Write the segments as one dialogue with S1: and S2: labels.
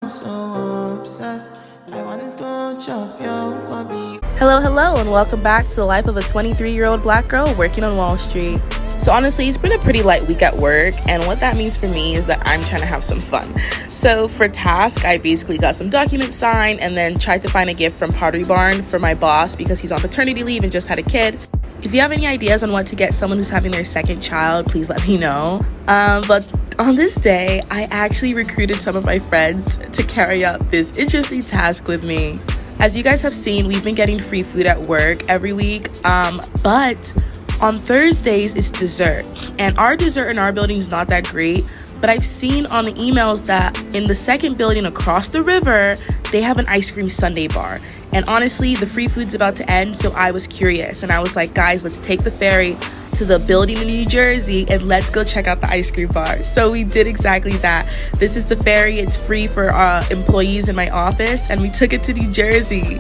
S1: So obsessed, I want to chop your kwabi.
S2: Hello, and welcome back to the life of a 23-year-old black girl working on Wall Street. So honestly, it's been a pretty light week at work, and what that means for me is that I'm trying to have some fun. So for task, I basically got some documents signed and then tried to find a gift from Pottery Barn for my boss because he's on paternity leave and just had a kid. If you have any ideas on what to get someone who's having their second child, please let me know. But on this day, I actually recruited some of my friends to carry out this interesting task with me. As you guys have seen, we've been getting free food at work every week, but on Thursdays, it's dessert. And our dessert in our building is not that great, but I've seen on the emails that in the second building across the river, they have an ice cream sundae bar. And honestly, the free food's about to end, so I was curious. And I was like, guys, let's take the ferry to the building in New Jersey and let's go check out the ice cream bar. So we did exactly that. This is the ferry. It's free for employees in my office, and we took it to New Jersey.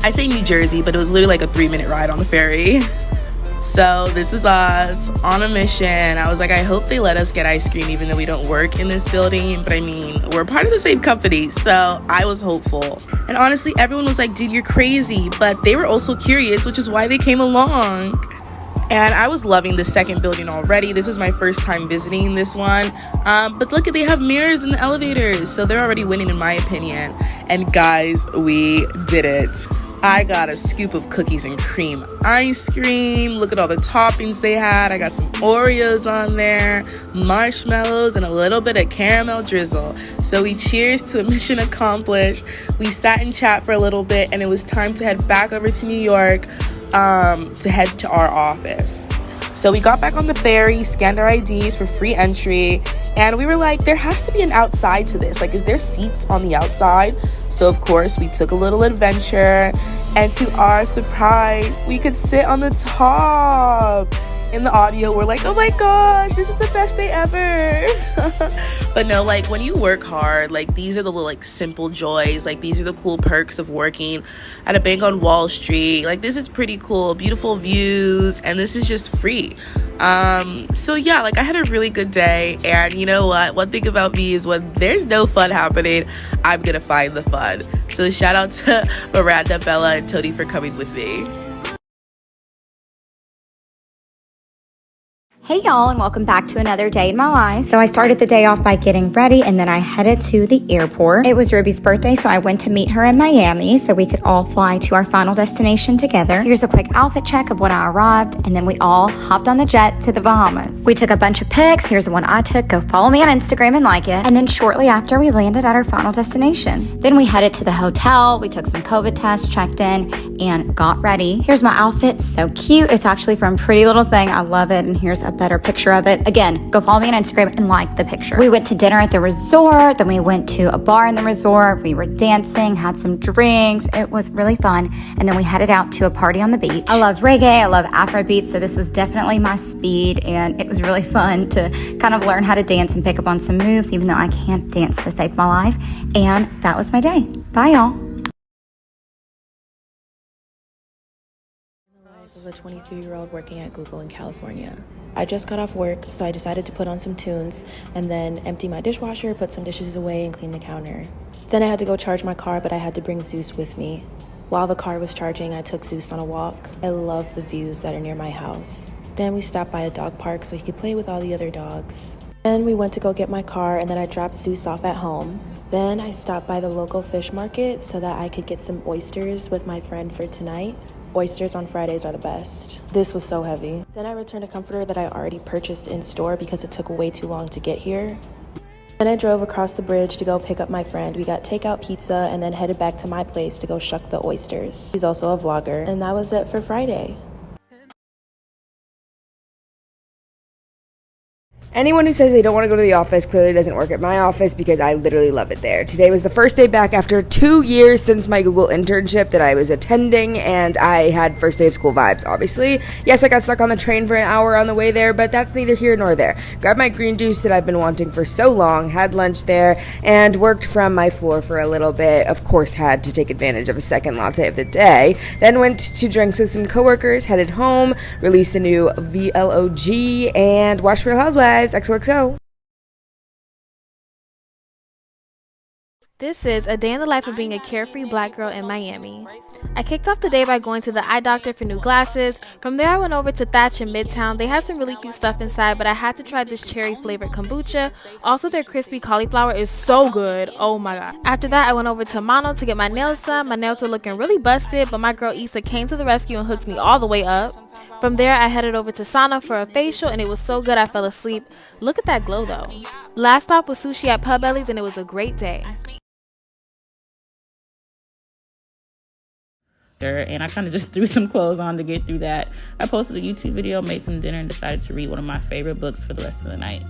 S2: I say New Jersey, but it was literally like a 3-minute ride on the ferry. So this is us on a mission. I was like, I hope they let us get ice cream even though we don't work in this building. But I mean, we're part of the same company, so I was hopeful. And honestly, everyone was like, dude, you're crazy. But they were also curious, which is why they came along. And I was loving the second building already. This was my first time visiting this one. But look, they have mirrors in the elevators. So they're already winning in my opinion. And guys, we did it. I got a scoop of cookies and cream ice cream. Look at all the toppings they had. I got some Oreos on there, marshmallows, and a little bit of caramel drizzle. So we cheers to a mission accomplished. We sat and chat for a little bit, and it was time to head back over to New York to head to our office. So we got back on the ferry, scanned our IDs for free entry, and we were like, there has to be an outside to this. Like, is there seats on the outside? So of course we took a little adventure, and to our surprise, we could sit on the top. In the audio, we're like, oh my gosh, this is the best day ever. But no, like when you work hard, like these are the little like simple joys. Like these are the cool perks of working at a bank on Wall Street. Like this is pretty cool, beautiful views, and this is just free. So yeah, like I had a really good day, and you know what? One thing about me is when there's no fun happening, I'm gonna find the fun. So shout out to Miranda, Bella, and Tony for coming with me.
S3: Hey y'all, and welcome back to another day in my life. So I started the day off by getting ready, and then I headed to the airport. It was Ruby's birthday, so I went to meet her in Miami so we could all fly to our final destination together. Here's a quick outfit check of when I arrived, and then we all hopped on the jet to the Bahamas. We took a bunch of pics. Here's the one I took. Go follow me on Instagram and like it. And then shortly after, we landed at our final destination. Then we headed to the hotel. We took some COVID tests, checked in, and got ready. Here's my outfit. So cute. It's actually from Pretty Little Thing. I love it. And here's a better picture of it. Again, go follow me on Instagram and like the picture. We went to dinner at the resort, then we went to a bar in the resort. We were dancing, had some drinks. It was really fun. And then we headed out to a party on the beach. I love reggae, I love Afrobeat, so this was definitely my speed, and it was really fun to kind of learn how to dance and pick up on some moves, even though I can't dance to save my life. And that was my day. Bye, y'all.
S4: Of a 23-year-old working at Google in California. I just got off work, so I decided to put on some tunes and then empty my dishwasher, put some dishes away, and clean the counter. Then I had to go charge my car, but I had to bring Zeus with me. While the car was charging, I took Zeus on a walk. I love the views that are near my house. Then we stopped by a dog park so he could play with all the other dogs. Then we went to go get my car, and then I dropped Zeus off at home. Then I stopped by the local fish market so that I could get some oysters with my friend for tonight. Oysters on Fridays are the best. This was so heavy. Then I returned a comforter that I already purchased in store because it took way too long to get here. Then I drove across the bridge to go pick up my friend. We got takeout pizza and then headed back to my place to go shuck the oysters. He's also a vlogger. And that was it for Friday.
S5: Anyone who says they don't want to go to the office clearly doesn't work at my office, because I literally love it there. Today was the first day back after 2 years since my Google internship that I was attending, and I had first day of school vibes, obviously. Yes, I got stuck on the train for an hour on the way there, but that's neither here nor there. Grabbed my green juice that I've been wanting for so long, had lunch there, and worked from my floor for a little bit. Of course, had to take advantage of a second latte of the day. Then went to drinks with some coworkers, headed home, released a new vlog, and watched Real Housewives. XOXO.
S6: This is a day in the life of being a carefree black girl in Miami. I kicked off the day by going to the eye doctor for new glasses. From there I went over to Thatch in Midtown. They had some really cute stuff inside, but I had to try this cherry flavored kombucha. Also, their crispy cauliflower is so good. Oh my god. After that I went over to Mono to get my nails done. My nails were looking really busted, but my girl Issa came to the rescue and hooked me all the way up. From there I headed over to Sauna for a facial and it was so good I fell asleep. Look at that glow though. Last stop was sushi at Pub Bellies and it was a great day.
S7: And I kind of just threw some clothes on to get through that. I posted a YouTube video, made some dinner, and decided to read one of my favorite books for the rest of the night.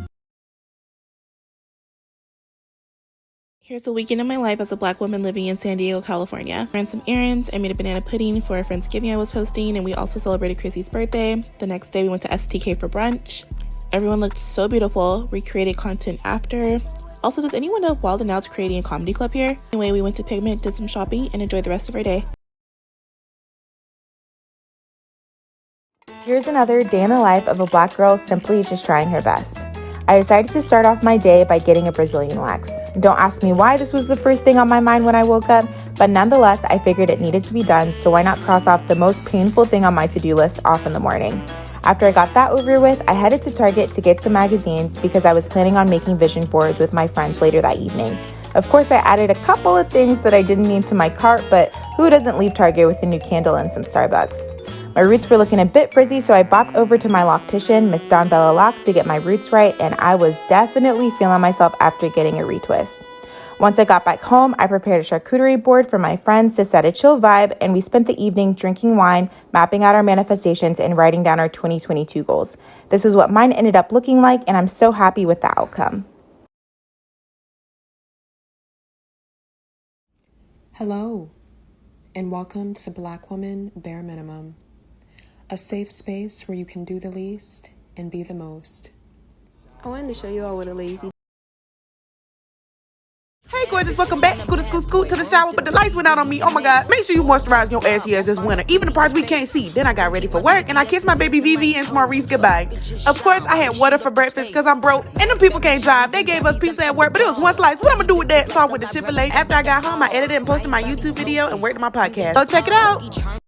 S8: Here's a weekend in my life as a black woman living in San Diego, California. Ran some errands, I made a banana pudding for a Friendsgiving I was hosting, and we also celebrated Chrissy's birthday. The next day we went to STK for brunch. Everyone looked so beautiful. We created content after. Also, does anyone know if Wild 'N Out's creating a comedy club here? Anyway, we went to Pigment, did some shopping, and enjoyed the rest of our day.
S9: Here's another day in the life of a black girl simply just trying her best. I decided to start off my day by getting a Brazilian wax. Don't ask me why this was the first thing on my mind when I woke up, but nonetheless, I figured it needed to be done, so why not cross off the most painful thing on my to-do list off in the morning. After I got that over with, I headed to Target to get some magazines because I was planning on making vision boards with my friends later that evening. Of course, I added a couple of things that I didn't need to my cart, but who doesn't leave Target with a new candle and some Starbucks? My roots were looking a bit frizzy, so I bopped over to my loctician, Miss Don Bella Locks, to get my roots right, and I was definitely feeling myself after getting a retwist. Once I got back home, I prepared a charcuterie board for my friends to set a chill vibe, and we spent the evening drinking wine, mapping out our manifestations, and writing down our 2022 goals. This is what mine ended up looking like, and I'm so happy with the outcome.
S10: Hello, and welcome to Black Woman Bare Minimum, a safe space where you can do the least and be the most.
S8: I wanted to show you all what a lazy
S11: Hey gorgeous, welcome back. Scoot to the shower, but the lights went out on me. Oh my god. Make sure you moisturize your ashy ass this winter, even the parts we can't see. Then I got ready for work and I kissed my baby Vivi and Maurice goodbye. Of course, I had water for breakfast because I'm broke and them people can't drive. They gave us pizza at work, but it was one slice. What I'm gonna do with that? So I went to Chick-fil-A. After I got home, I edited and posted my YouTube video and worked on my podcast. So check it out.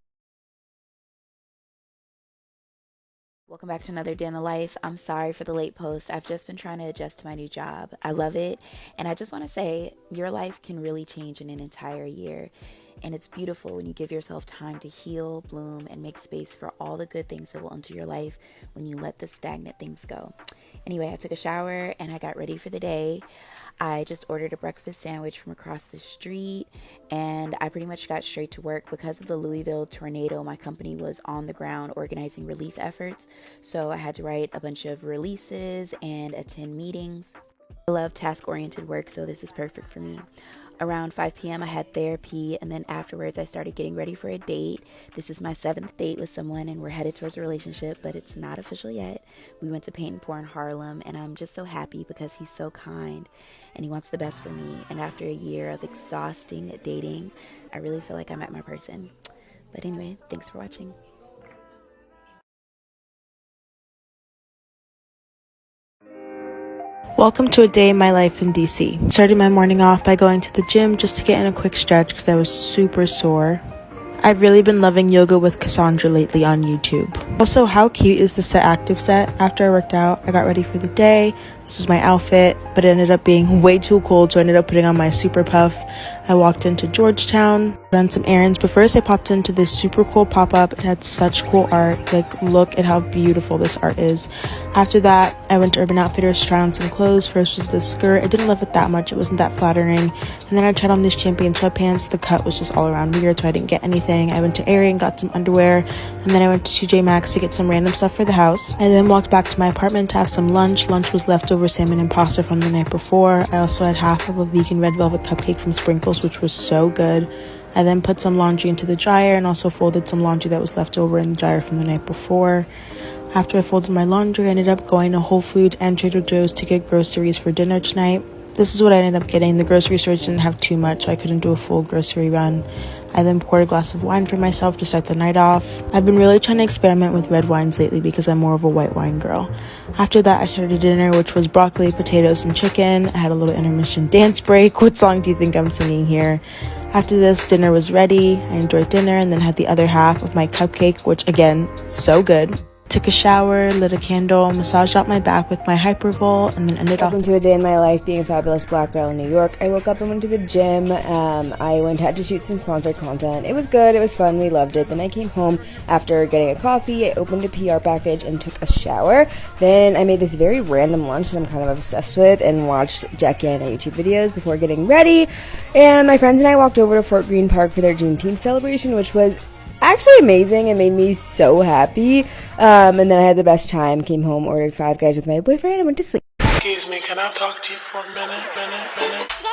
S12: Welcome back to another day in the life. I'm sorry for the late post. I've just been trying to adjust to my new job. I love it. And I just want to say your life can really change in an entire year. And it's beautiful when you give yourself time to heal, bloom, and make space for all the good things that will enter your life when you let the stagnant things go. Anyway, I took a shower and I got ready for the day. I just ordered a breakfast sandwich from across the street and I pretty much got straight to work. Because of the Louisville tornado, my company was on the ground organizing relief efforts, so I had to write a bunch of releases and attend meetings. I love task-oriented work, so this is perfect for me. Around 5 p.m. I had therapy, and then afterwards I started getting ready for a date. This is my 7th date with someone, and we're headed towards a relationship, but it's not official yet. We went to Paint and Pour in Harlem, and I'm just so happy because he's so kind, and he wants the best for me. And after a year of exhausting dating, I really feel like I met my person. But anyway, thanks for watching.
S4: Welcome to a day in my life in DC. Starting my morning off by going to the gym just to get in a quick stretch because I was super sore. I've really been loving yoga with Cassandra lately on YouTube. Also, how cute is the Set Active set? After I worked out, I got ready for the day. This was my outfit, but it ended up being way too cold, so I ended up putting on my super puff. I walked into Georgetown, ran some errands, but first I popped into this super cool pop-up. It had such cool art. Like, look at how beautiful this art is. After that, I went to Urban Outfitters to try on some clothes. First was this skirt. I didn't love it that much. It wasn't that flattering. And then I tried on these Champion sweatpants. The cut was just all around weird, so I didn't get anything. I went to Aerie and got some underwear, and then I went to TJ Maxx to get some random stuff for the house. I then walked back to my apartment to have some lunch. Lunch was leftover salmon and pasta from the night before. I also had half of a vegan red velvet cupcake from Sprinkles, which was so good. I then put some laundry into the dryer and also folded some laundry that was left over in the dryer from the night before. After I folded my laundry, I ended up going to Whole Foods and Trader Joe's to get groceries for dinner tonight.
S8: This is what I ended up getting. The grocery store didn't have too much, so I couldn't do a full grocery run. I then poured a glass of wine for myself to start the night off. I've been really trying to experiment with red wines lately because I'm more of a white wine girl. After that, I started dinner, which was broccoli, potatoes, and chicken. I had a little intermission dance break. What song do you think I'm singing here? After this, dinner was ready. I enjoyed dinner and then had the other half of my cupcake, which again, so good. Took a shower, lit a candle, massaged out my back with my Hypervol, and then ended off.
S5: Welcome to a day in my life being a fabulous black girl in New York. I woke up and went to the gym. I had to shoot some sponsored content. It was good. It was fun. We loved it. Then I came home after getting a coffee. I opened a PR package and took a shower. Then I made this very random lunch that I'm kind of obsessed with and watched Jackie and YouTube videos before getting ready. And my friends and I walked over to Fort Greene Park for their Juneteenth celebration, which was actually amazing. It made me so happy. And then I had the best time. Came home, ordered Five Guys with my boyfriend, and went to sleep.
S1: Excuse me, can I talk to you for a minute?